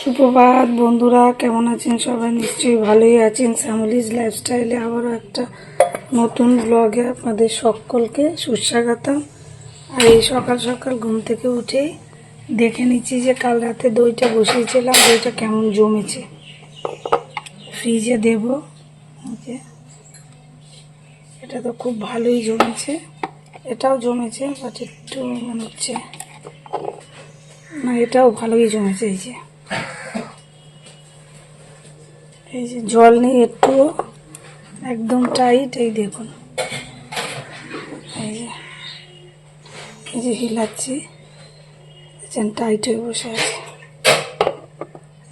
সুপ্রভাত বন্ধুরা, কেমন আছেন সবাই? নিশ্চয়ই ভালোই আছেন। শ্যামলিজ লাইফস্টাইলে আবারও একটা নতুন ব্লগে আপনাদের সকলকে সুস্বাগতম। আর এই সকাল সকাল ঘুম থেকে উঠেই দেখে নিচ্ছি যে কাল রাতে দইটা বসিয়েছিলাম, দইটা কেমন জমেছে। ফ্রিজে দেব। এটা তো খুব ভালোই জমেছে, এটাও জমেছে, বাট একটু মনে হচ্ছে না, এটাও ভালোই জমেছে। এই যে জল নেই একটু, একদম টাইট। এই দেখুন, এই যে হিলাচ্ছি, টাইট হয়ে বসে আছে।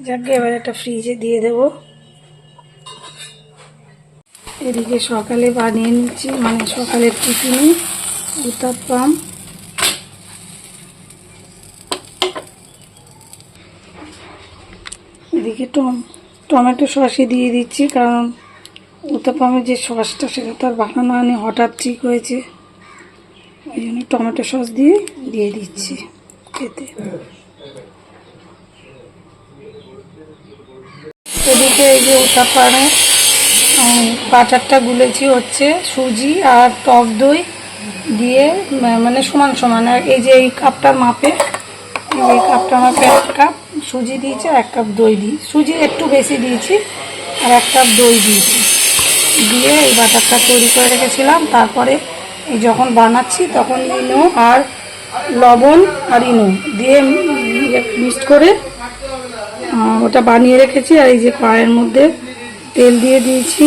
যাকে এবার একটা ফ্রিজে দিয়ে দেব। এদিকে সকালে বানিয়ে নিচ্ছি, মানে সকালের টিফিনে উত্তাপ্পাম। এদিকে টমেটো সসই দিয়ে দিচ্ছি, কারণ উত্তাপ্পামের যে সসটা সেটা তো আর বানানো হয়নি, হঠাৎ ঠিক হয়েছে, ওই জন্য টমেটো সস দিয়ে দিচ্ছি খেতে। এদিকে এই যে উত্তাপ্পামে বাটারটা গুলেছি হচ্ছে সুজি আর টক দই দিয়ে, মানে সমান সমান। আর এই যে এই কাপটার মাপে, এই কাপটার মাপে 1 কাপ সুজি দিয়েছি আর 1 কাপ দই দিই। সুজি একটু বেশি দিয়েছি আর 1 কাপ দই দিয়েছি, দিয়ে এই বাটারটা তৈরি করে রেখেছিলাম। তারপরে এই যখন বানাচ্ছি তখন ইনো আর লবণ আর ইনো দিয়ে মিক্সড করে ওটা বানিয়ে রেখেছি। আর এই যে কড়াইয়ের মধ্যে তেল দিয়ে দিয়েছি,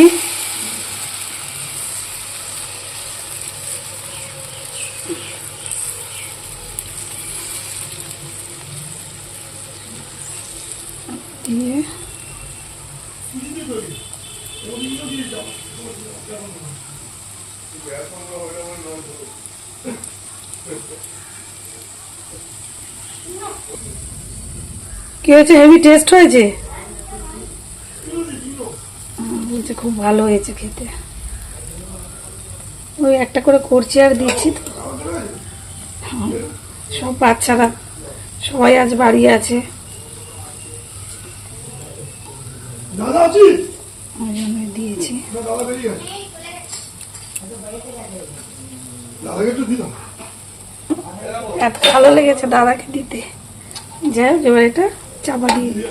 দিয়ে কি হয়েছে? হেভি টেস্ট হয়েছে, বলছে খুব ভালো হয়েছে খেতে। ওই একটা করে করছি আর দিচ্ছি তো। সব বাচ্চারা সবাই আজ বাড়ি আছে, ওই জন্য দিয়েছি। এত ভালো লেগেছে দাদাকে দিতে, যাই হোক এবার এটা চাপা দিয়ে দিই।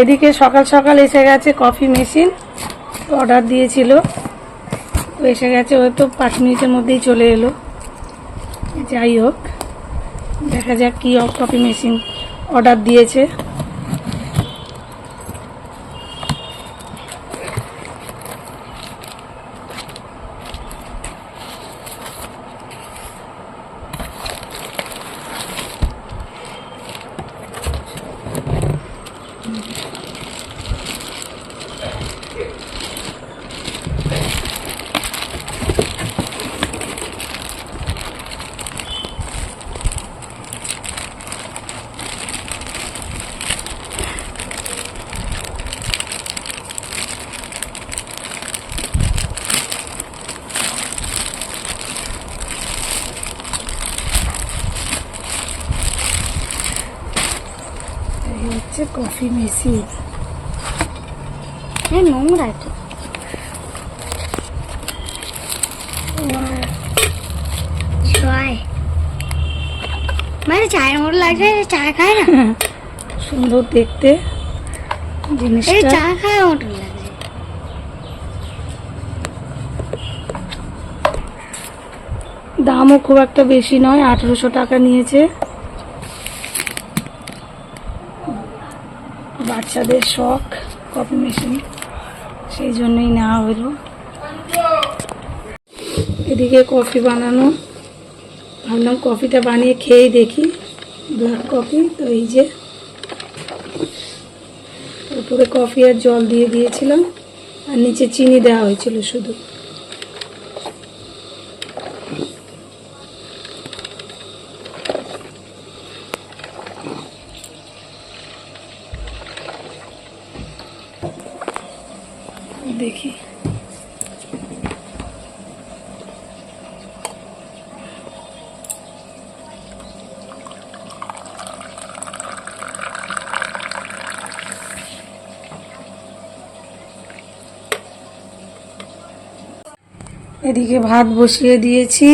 এদিকে সকাল সকাল এসে গেছে কফি মেশিন, অর্ডার দিয়েছিল, এসে গেছে, হয়তো 5 মিনিটের মধ্যেই চলে এলো। যাই হোক, দেখা যাক কি কফি মেশিন অর্ডার দিয়েছে। হচ্ছে কফি মেশিন, নোংরা এটা। মানে চায়ের মতো লাগছে, চা খায় না, সুন্দর দেখতে জিনিসটা, চা খাওয়ার মতো লাগছে। দামও খুব একটা বেশি নয়, 1800 টাকা নিয়েছে। বাচ্চাদের শখ কফি মেশিন, সেই জন্যই নেওয়া হলো। এদিকে কফি বানানো, ভাবলাম কফিটা বানিয়ে খেয়ে দেখি, ব্ল্যাক কফি। তো এই যে উপরে কফি আর জল দিয়ে দিয়েছিলাম, আর নিচে চিনি দেওয়া হয়েছিল শুধু। দেখি। এদিকে ভাত বসিয়ে দিয়েছি,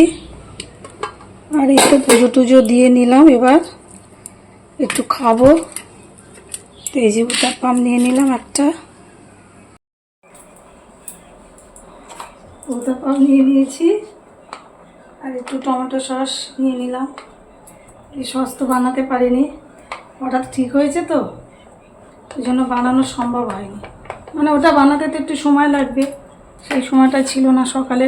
আর একটু পুজো টুজো দিয়ে নিলাম। এবার একটু খাবো, তো এই যে উত্তাপাম নিয়ে নিলাম একটা, উত্তাপাম নিয়ে নিয়েছি, আর একটু টমেটো সস নিয়ে নিলাম। এই সস তো বানাতে পারিনি, হঠাৎ ঠিক হয়েছে তো, ওই জন্য বানানো সম্ভব হয়নি। মানে ওটা বানাতে তো একটু সময় লাগবে, সেই সময়টা ছিল না। সকালে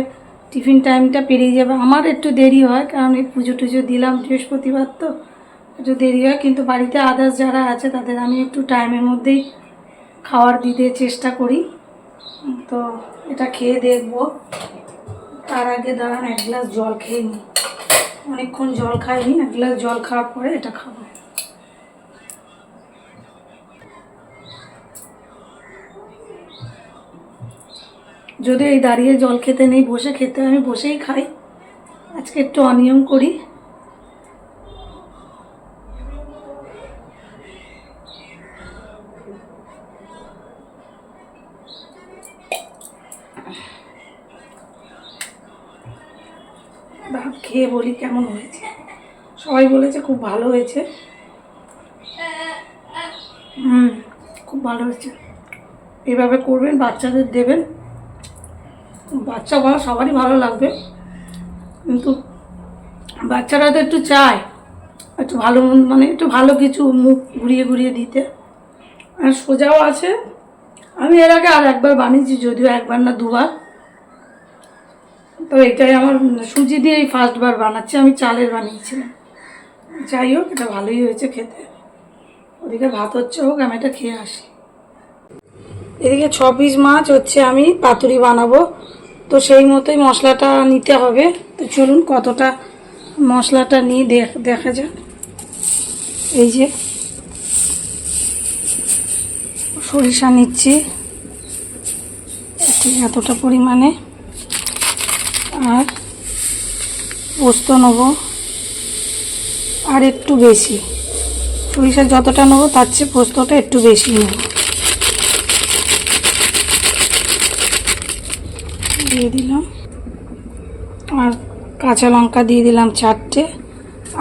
টিফিন টাইমটা পেরিয়ে যাবে, আমার একটু দেরি হয়, কারণ এই পুজো টুজো দিলাম বৃহস্পতিবার, তো একটু দেরি হয়। কিন্তু বাড়িতে আদার্স যারা আছে তাদের আমি একটু টাইমের মধ্যেই খাবার দিতে চেষ্টা করি। তো এটা খেয়ে দেখব। তার আগে দাঁড়ান এক গ্লাস জল খেয়ে নিই, অনেকক্ষণ জল খাইনি। এক গ্লাস জল খাওয়ার পরে এটা খাবো। যদি এই দাঁড়িয়ে জল খেতে নেই, বসে খেতে, আমি বসেই খাই। আজকে একটু অনিয়ম করি। ভাত খেয়ে বলি কেমন হয়েছে। সবাই বলেছে খুব ভালো হয়েছে। খুব ভালো হয়েছে। এভাবে করবেন, বাচ্চাদের দেবেন। বাচ্চা বলা সবারই ভালো লাগবে, কিন্তু বাচ্চারা তো একটু চায় একটু ভালো, মানে একটু ভালো কিছু মুখ ঘুরিয়ে ঘুরিয়ে দিতে। আর সোজাও আছে। আমি এর আগে আর একবার বানিয়েছি, যদিও একবার না দুবার। তো এটাই আমার সুজি দিয়েই ফার্স্টবার বানাচ্ছি, আমি চালের বানিয়েছিলাম। যাই হোক, এটা ভালোই হয়েছে খেতে। ওদিকে ভাত হচ্ছে, হোক, আমি এটা খেয়ে আসি। এদিকে 6 পিস মাছ হচ্ছে, আমি পাতুরি বানাবো, তো সেই মতোই মশলাটা নিতে হবে। তো চলুন কতটা মশলাটা নিয়ে দেখা যাক। এই যে সরিষা নিচ্ছি ঠিক এতটা পরিমাণে, আর পোস্ত নেব আর একটু বেশি। সরিষা যতটা নেবো তার চেয়ে পোস্তটা একটু বেশি নেব। দিয়ে দিলাম, আর কাঁচা লঙ্কা দিয়ে দিলাম 4টে,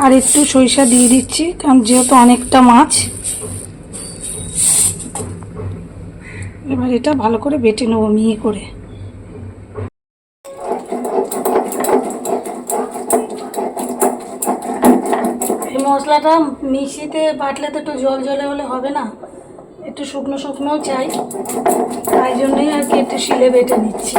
আর একটু সরিষা দিয়ে দিচ্ছি, কারণ যেহেতু অনেকটা মাছ। এবার এটা ভালো করে বেটে নেবো মিহি করে। এই মশলাটা মিক্সিতে বাটলে তো একটু জল জলে হলে হবে না, একটু শুকনো শুকনোও চাই, তাই জন্যই আর কি একটু শিলে বেটে নিচ্ছি।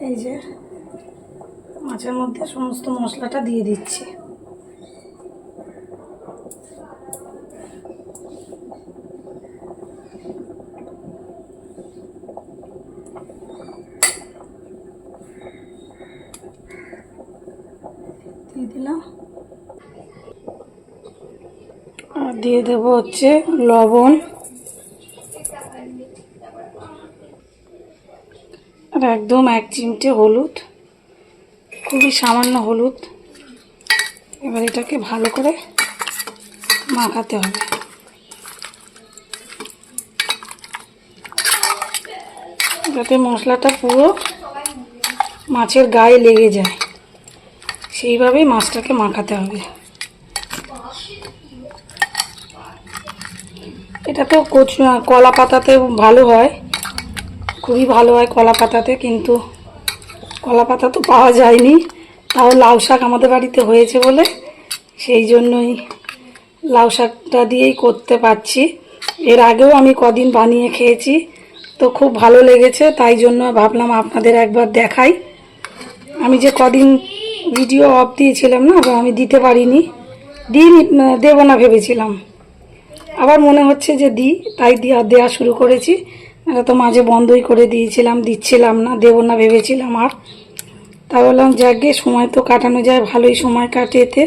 এই যে মাছের মধ্যে সমস্ত মশলাটা দিয়ে দিচ্ছি। দিয়ে দিলাম, আর দিয়ে দেবো হচ্ছে লবণ, আর একদম 1 চিমটে হলুদ, খুবই সামান্য হলুদ। এবার এটাকে ভালো করে মাখাতে হবে। যাতে মশলাটা পুরো মাছের গায়ে লেগে যায়, সেইভাবেই মাছটাকে মাখাতে হবে। এটা তো কলা পাতাতে ভালো হয়, খুবই ভালো হয় কলা পাতাতে, কিন্তু কলা পাতা তো পাওয়া যায়নি। তাও লাউ শাক আমাদের বাড়িতে হয়েছে বলে সেই জন্যই লাউ শাকটা দিয়েই করতে পারছি। এর আগেও আমি কদিন বানিয়ে খেয়েছি, তো খুব ভালো লেগেছে, তাই জন্য ভাবলাম আপনাদের একবার দেখাই। আমি যে কদিন ভিডিও অফ দিয়েছিলাম না, আমি দিতে পারিনি, দেবো না ভেবেছিলাম, আবার মনে হচ্ছে যে তাই দেওয়া শুরু করেছি। এটা তো মাঝে বন্ধই করে দিয়েছিলাম, দিচ্ছিলাম না, দেবো না ভেবেছিলাম। আর তা বললাম যাকে সময় তো কাটানো যায়, ভালোই সময় কাটে এতে।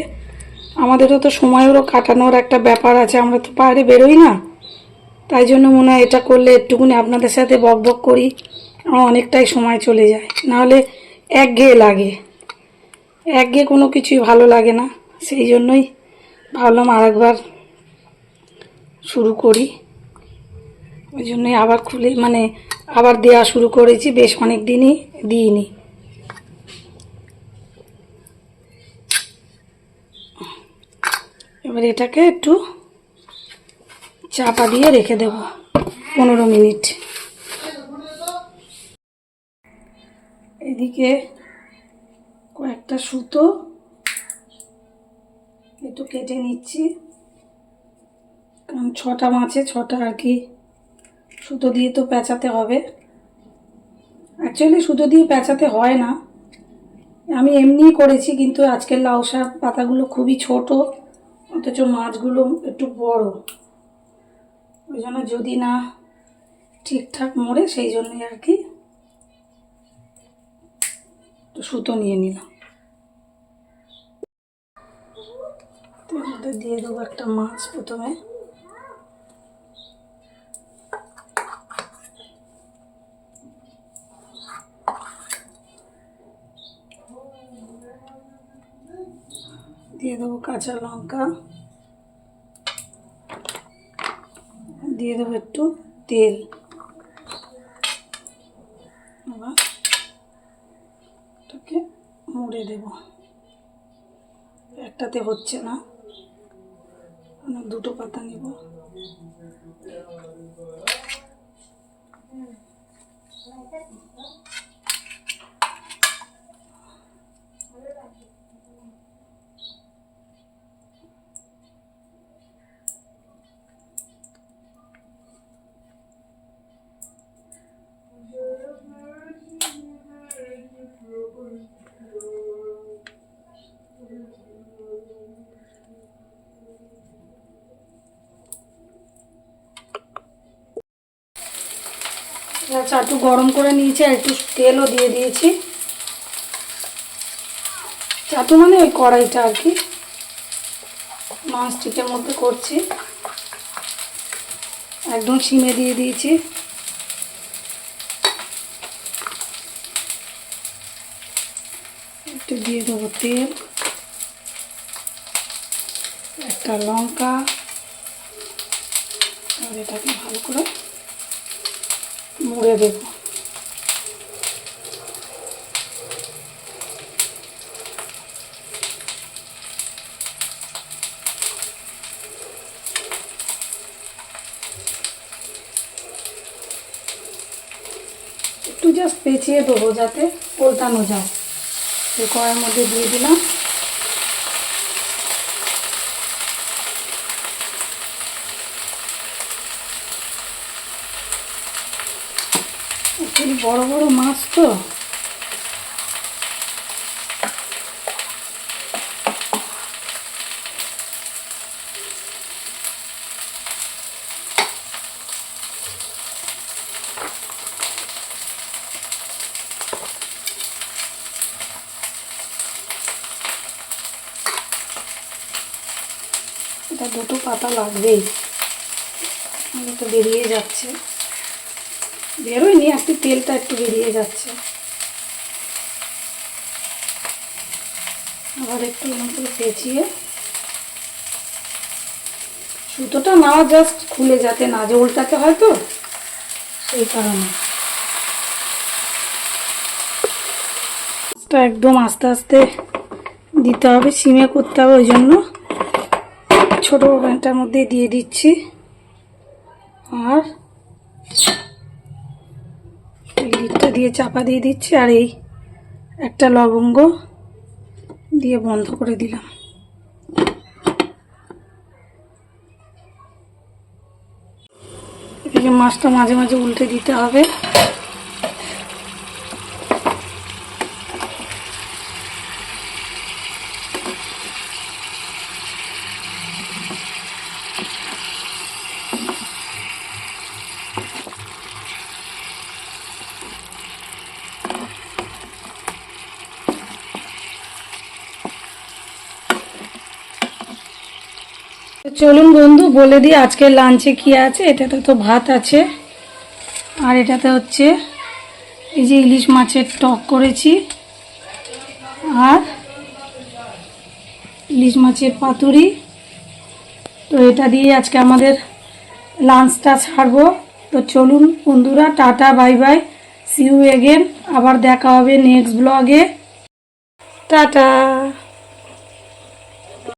আমাদেরও তো সময়েরও কাটানোর একটা ব্যাপার আছে, আমরা তো বাইরে বেরোই না, তাই জন্য মনে হয় এটা করলে একটুকুনি আপনাদের সাথে বক বক করি, আমার অনেকটাই সময় চলে যায়। নাহলে একঘেয়ে লাগে, একঘেয়ে কোনো কিছুই ভালো লাগে না। সেই জন্যই ভাবলাম আরেকবার শুরু করি, ওই জন্যই আবার খুলে মানে আবার দেওয়া শুরু করেছি, বেশ অনেক দিনই দিইনি। এবার এটাকে একটু চাপা দিয়ে রেখে দেব 15 মিনিট। এদিকে কয়েকটা সুতো একটু কেটে নিচ্ছি, কারণ 6টা মাছে 6টা আর কি সুতো দিয়ে তো পেঁচাতে হবে। অ্যাকচুয়ালি সুতো দিয়ে পেঁচাতে হয় না, আমি এমনিই করেছি, কিন্তু আজকের লাউ শাক পাতাগুলো খুবই ছোট, অথচ মাছগুলো একটু বড়, ওই জন্য যদি না ঠিকঠাক মরে, সেই জন্যই আর কি একটু সুতো নিয়ে নিলাম। তো এর মধ্যে দিয়ে দেবো একটা মাছ প্রথমে, দিয়ে দেবো কাঁচা লঙ্কা, দিয়ে দেবো একটু তেল। আবার এটাকে মুড়ে দেব, একটাতে হচ্ছে না, দুটো পাতা নিব। চাটু গরম করে নিয়েছি আর একটু তেলও দিয়ে দিয়েছি। চাটু মানে ওই কড়াইটা আর কি, ননস্টিকের মধ্যে করছি, একদম সিমে দিয়ে দিয়েছি। একটু দিয়ে দেবো তেল, একটা লঙ্কা, আর এটাকে ভালো করে মুড়ে দেব। একটু জাস্ট পেঁচিয়ে দেবো যাতে উল্টানো যায়। এই কড়াইয়ের মধ্যে দিয়ে দিলাম, একটু বড় বড় মাছ তো, এটা দুটো পাতা লাগবেই, তো বেরিয়ে যাচ্ছে, বেরোয়নি আর কি, তেলটা একটু বেরিয়ে যাচ্ছে। আবার একটু করে পেঁচিয়ে সুতোটা না জাস্ট খুলে যাতে না যে উল্টাতে হয়, তো সেই কারণে একদম আস্তে আস্তে দিতে হবে, সিমে করতে হবে, ওই জন্য ছোটো প্যানটার মধ্যে দিয়ে দিচ্ছি। আর এই লিডটা দিয়ে চাপা দিয়ে দিচ্ছি, আর এই একটা লবঙ্গ দিয়ে বন্ধ করে দিলাম। এদিকে মাছটা মাঝে মাঝে উল্টে দিতে হবে। তো চলুন বন্ধু বলে দিই আজকে লাঞ্চে কি আছে। এটাতে তো ভাত আছে, আর এটাতে হচ্ছে এই যে ইলিশ মাছের টক করেছি, আর ইলিশ মাছের পাতুরি। তো এটা দিয়ে আজকে আমাদের লাঞ্চটা ছাড়বো। তো চলুন বন্ধুরা, tata bye bye, see you again. আবার দেখা হবে নেক্সট ব্লগে। টাটা।